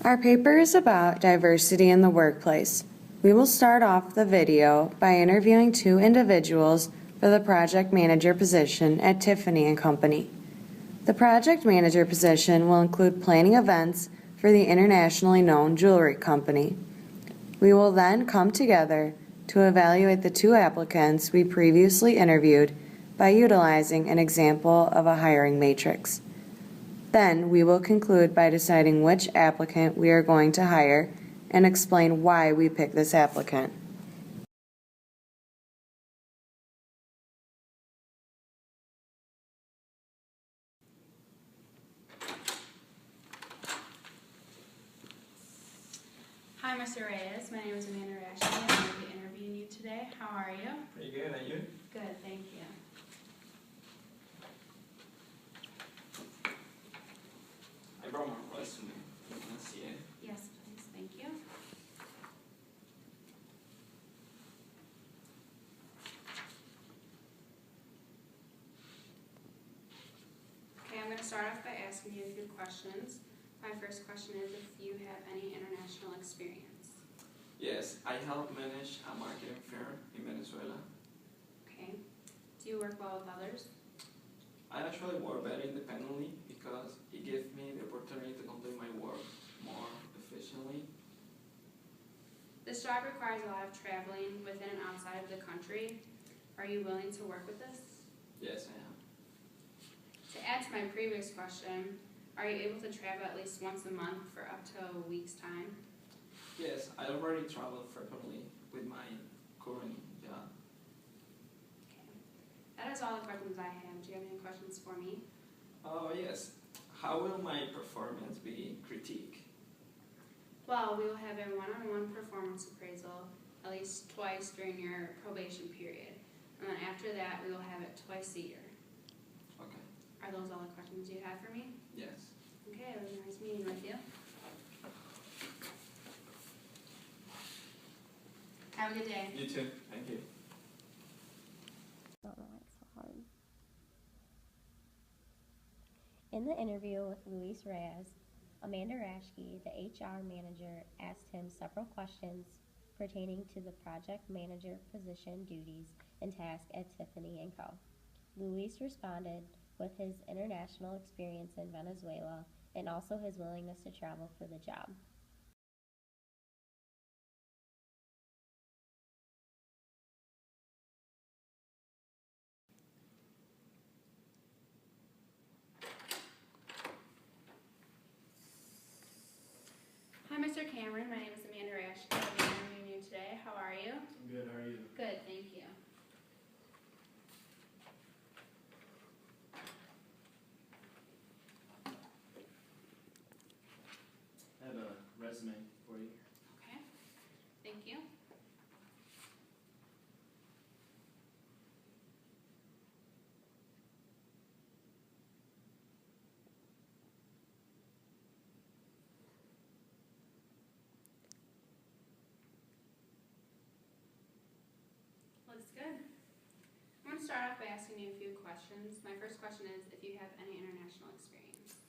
Our paper is about diversity in the workplace. We will start off the video by interviewing two individuals for the project manager position at Tiffany & Company. The project manager position will include planning events for the internationally known jewelry company. We will then come together to evaluate the two applicants we previously interviewed by utilizing an example of a hiring matrix. Then we will conclude by deciding which applicant we are going to hire and explain why we picked this applicant. Hi, Mr. Reyes. My name is Amanda Rashke, and I will be interviewing you today. How are you? Pretty good, and you? Good, thank you. I brought my resume. You want to see it? Yes, please. Thank you. Okay, I'm going to start off by asking you a few questions. My first question is if you have any international experience. Yes, I help manage a marketing firm in Venezuela. Okay. Do you work well with others? I actually work better independently because it gives me the opportunity to complete my work more efficiently. This job requires a lot of traveling within and outside of the country. Are you willing to work with this? Yes, I am. To add to my previous question, are you able to travel at least once a month for up to a week's time? Yes, I already travel frequently with my current job. Okay. That is all the questions I have. Do you have any questions for me? Oh, yes. How will my performance be critiqued? Well, we will have a one-on-one performance appraisal at least twice during your probation period. And then after that, we will have it twice a year. Okay. Are those all the questions you have for me? Yes. Okay, it was nice meeting with you. Have a good day. You too. Thank you. Don't know why it's so hard. In the interview with Luis Reyes, Amanda Rashke, the HR manager, asked him several questions pertaining to the project manager position duties and tasks at Tiffany & Co. Luis responded with his international experience in Venezuela and also his willingness to travel for the job. Hi, Mr. Cameron. My name is Amanda Rashke. I'll be interviewing you today. How are you? I'm good, how are you? Good, thank you. I have a resume for you. Okay, thank you. Looks good. I'm going to start off by asking you a few questions. My first question is if you have any international experience.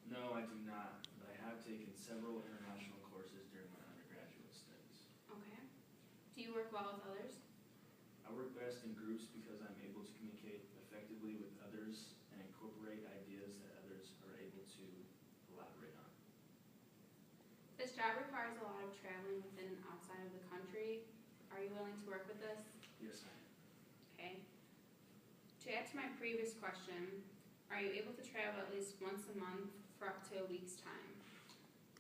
No, I do not, but I have taken several international courses during my undergraduate studies. Okay. Do you work well with others? I work best in groups because I'm able to communicate effectively with others and incorporate ideas that others are able to elaborate on. This job requires a lot of traveling within and outside of the country. Are you willing to work with this? Yes, I am. Okay. To add to my previous question, are you able to travel at least once a month for up to a week's time?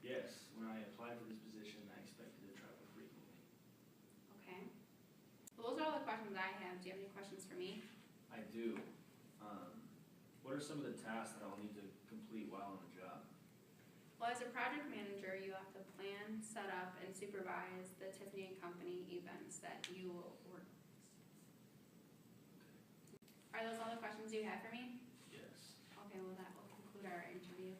Yes, when I applied for this position, I expected to travel frequently. Okay. Well, those are all the questions I have. Do you have any questions for me? I do. What are some of the tasks that I'll need to complete while on the job? Well, as a project manager, you have to plan, set up, and supervise the Tiffany & Company events that you will organize. Are those all the questions you have for me? Yes. Okay, well that will conclude our interview.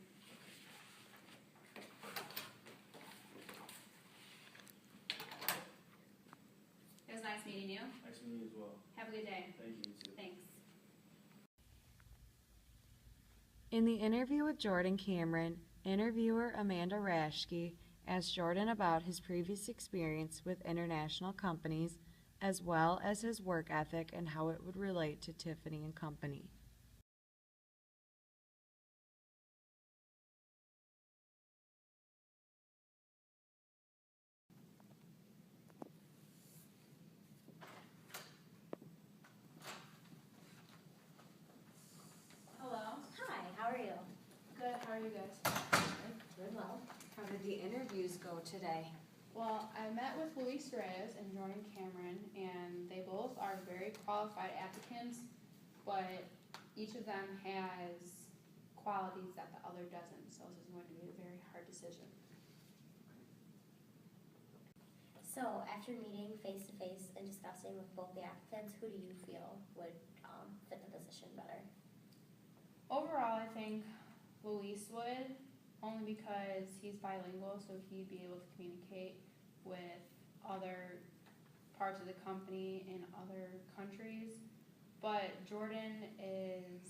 It was nice meeting you. Nice meeting you as well. Have a good day. Thank you, you too. Thanks. In the interview with Jordan Cameron, Interviewer Amanda Rashke asked Jordan about his previous experience with international companies, as well as his work ethic and how it would relate to Tiffany and Company. Hello. Hi, how are you? Good, how are you guys? Doing well. How did the interviews go today? Well, I met with Luis Reyes and Jordan Cameron, and they both are very qualified applicants, but each of them has qualities that the other doesn't, so this is going to be a very hard decision. So after meeting face to face and discussing with both the applicants, who do you feel would fit the position better? Overall, I think Luis would, only because he's bilingual, so he'd be able to communicate with other parts of the company in other countries. But Jordan is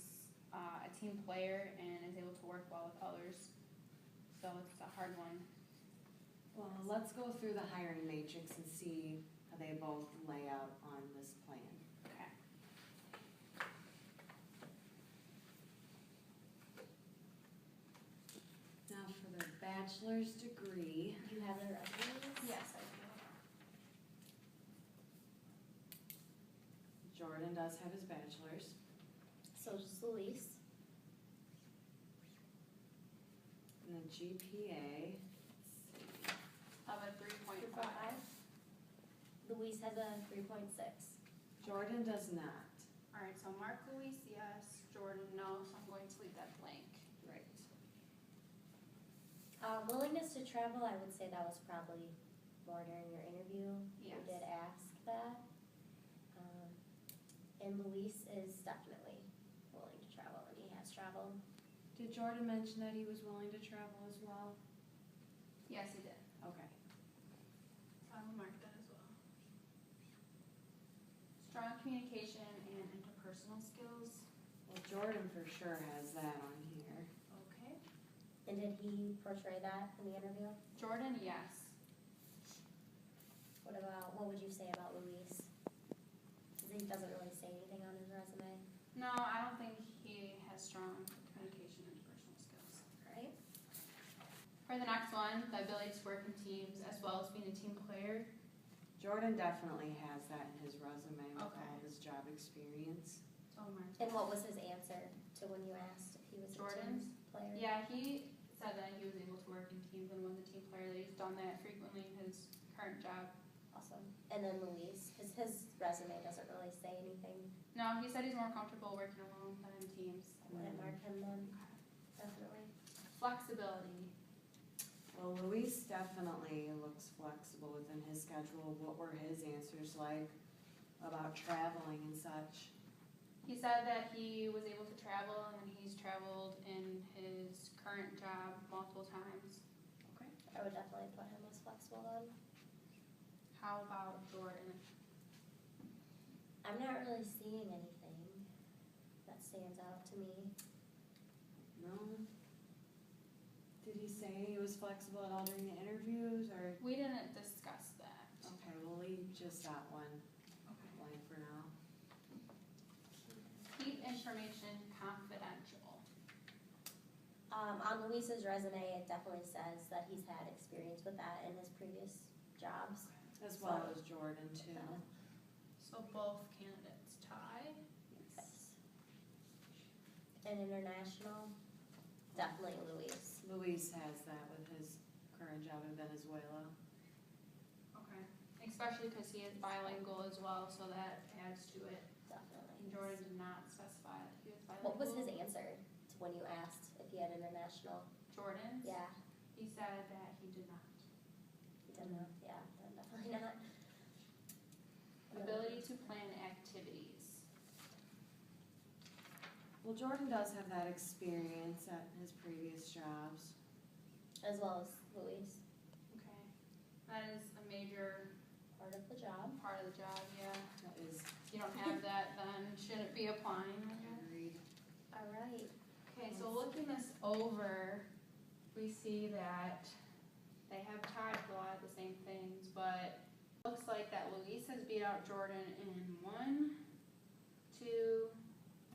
a team player and is able to work well with others, so it's a hard one. Well, let's go through the hiring matrix and see how they both lay out on this plan. Okay. Now for the bachelor's degree, Do you have their resumes? Yes, I Jordan does have his bachelor's. So does Luis. And the GPA, have a 3.5. Luis has a 3.6. Jordan does not. Alright, so Mark Luis, yes, Jordan, no, so I'm going to leave that blank. Right. Willingness to travel, I would say that was probably more during your interview. Yes. You did ask that. And Luis is definitely willing to travel, and he has traveled. Did Jordan mention that he was willing to travel as well? Yes, he did. Okay. So I will mark that as well. Strong communication and interpersonal skills. Well, Jordan for sure has that on here. Okay. And did he portray that in the interview? Jordan, yes. What would you say about Luis? He doesn't really say anything on his resume, No, I don't think he has strong communication and interpersonal skills. right? For the next one, the ability to work in teams as well as being a team player. Jordan definitely has that in his resume with Okay. all his job experience. So mark And that. what was his answer to when you asked if he was a Jordan's? team player? Yeah, he said that he was able to work in teams and was a team player, that he's done that frequently in his current job. Awesome. And then Luis, because his resume doesn't really say anything. No, he said he's more comfortable working alone than in teams. I wouldn't mark him then, definitely. Flexibility. Well, Luis definitely looks flexible within his schedule. What were his answers like about traveling and such? He said that he was able to travel and he's traveled in his current job multiple times. Okay. I would definitely put him as flexible then. How about Jordan? I'm not really seeing anything that stands out to me. No? Did he say he was flexible at all during the interviews, or? We didn't discuss that. Okay, we'll leave just that one Okay. blank for now. Keep information confidential. On Luis's resume, it definitely says that he's had experience with that in his previous jobs. As well as Jordan too. So both candidates tie. Yes. And international, definitely Luis. Luis has that with his current job in Venezuela. Okay. Especially because he is bilingual as well, so that adds to it. Definitely. And Jordan did not specify that he was bilingual. What was his answer to when you asked if he had international? Jordan's? Yeah, He said that he did not. he didn't know. Yeah, then definitely not. Ability to plan activities. Well, Jordan does have that experience at his previous jobs. As well as Luis, Okay. That is a major part of the job. part of the job, yeah. That is If you don't have that, then shouldn't be applying. I guess. agreed. All right. Okay, so looking this over, we see that they have tied a lot of the same things, but looks like that Luis has beat out Jordan in 1, 2,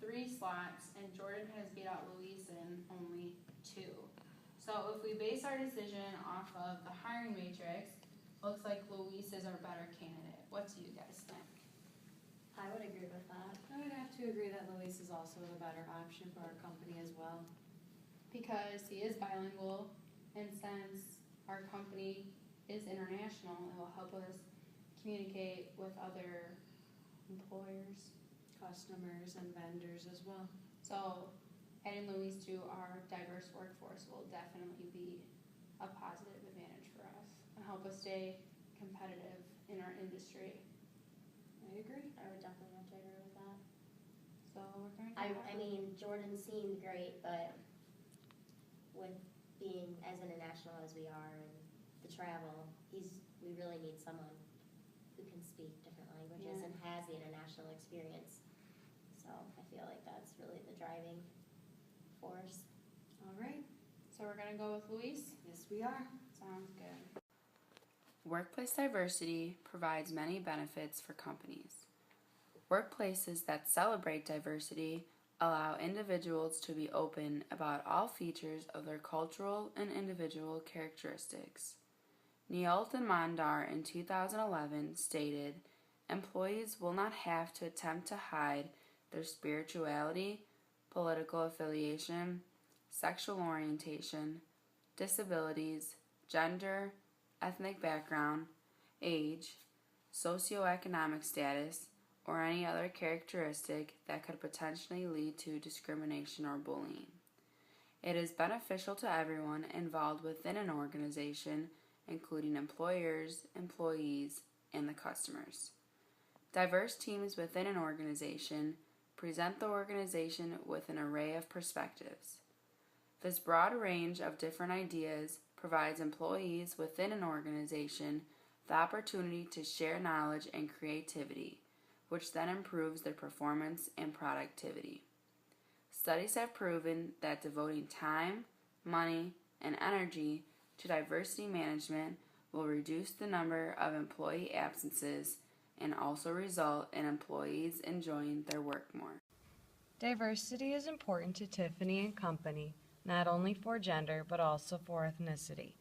3 slots, and Jordan has beat out Luis in only 2. So if we base our decision off of the hiring matrix, looks like Luis is our better candidate. What do you guys think? I would agree with that. I would have to agree that Luis is also the better option for our company as well. Because he is bilingual, and since our company is international, it will help us communicate with other employers. Customers and vendors as well. So adding Luis to our diverse workforce will definitely be a positive advantage for us and help us stay competitive in our industry. I agree. I would definitely have to agree with that. So we're going to I mean, Jordan seemed great, but with being as international as we are and the travel, we really need someone who can speak different languages and has the international experience. So I feel like that's really the driving force. All right. So we're going to go with Luis? Yes, we are. Sounds good. Workplace diversity provides many benefits for companies. Workplaces that celebrate diversity allow individuals to be open about all features of their cultural and individual characteristics. Nealt and Mondar in 2011 stated, "Employees will not have to attempt to hide their spirituality, political affiliation, sexual orientation, disabilities, gender, ethnic background, age, socioeconomic status, or any other characteristic that could potentially lead to discrimination or bullying. It is beneficial to everyone involved within an organization, including employers, employees, and the customers. Diverse teams within an organization present the organization with an array of perspectives. This broad range of different ideas provides employees within an organization the opportunity to share knowledge and creativity, which then improves their performance and productivity. Studies have proven that devoting time, money, and energy to diversity management will reduce the number of employee absences and also result in employees enjoying their work more. Diversity is important to Tiffany & Company, not only for gender but also for ethnicity.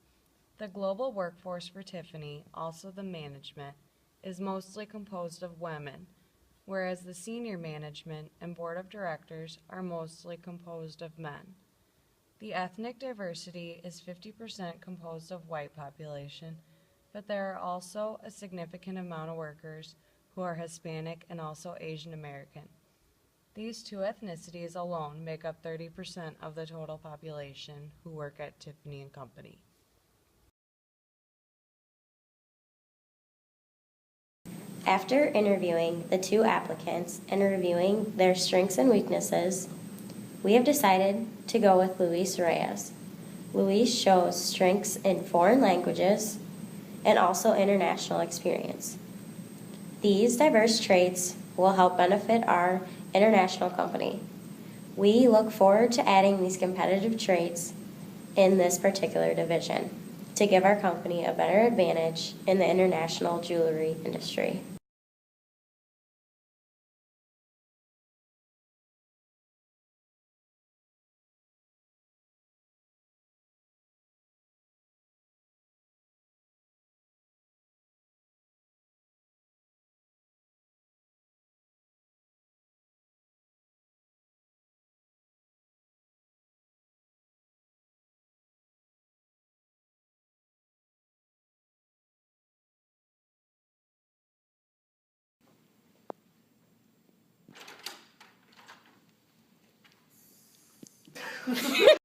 The global workforce for Tiffany, also the management, is mostly composed of women, whereas the senior management and board of directors are mostly composed of men. The ethnic diversity is 50% composed of white population, but there are also a significant amount of workers who are Hispanic and also Asian American. These two ethnicities alone make up 30% of the total population who work at Tiffany & Company. After interviewing the 2 applicants and reviewing their strengths and weaknesses, we have decided to go with Luis Reyes. Luis shows strengths in foreign languages and also international experience. These diverse traits will help benefit our international company. We look forward to adding these competitive traits in this particular division to give our company a better advantage in the international jewelry industry.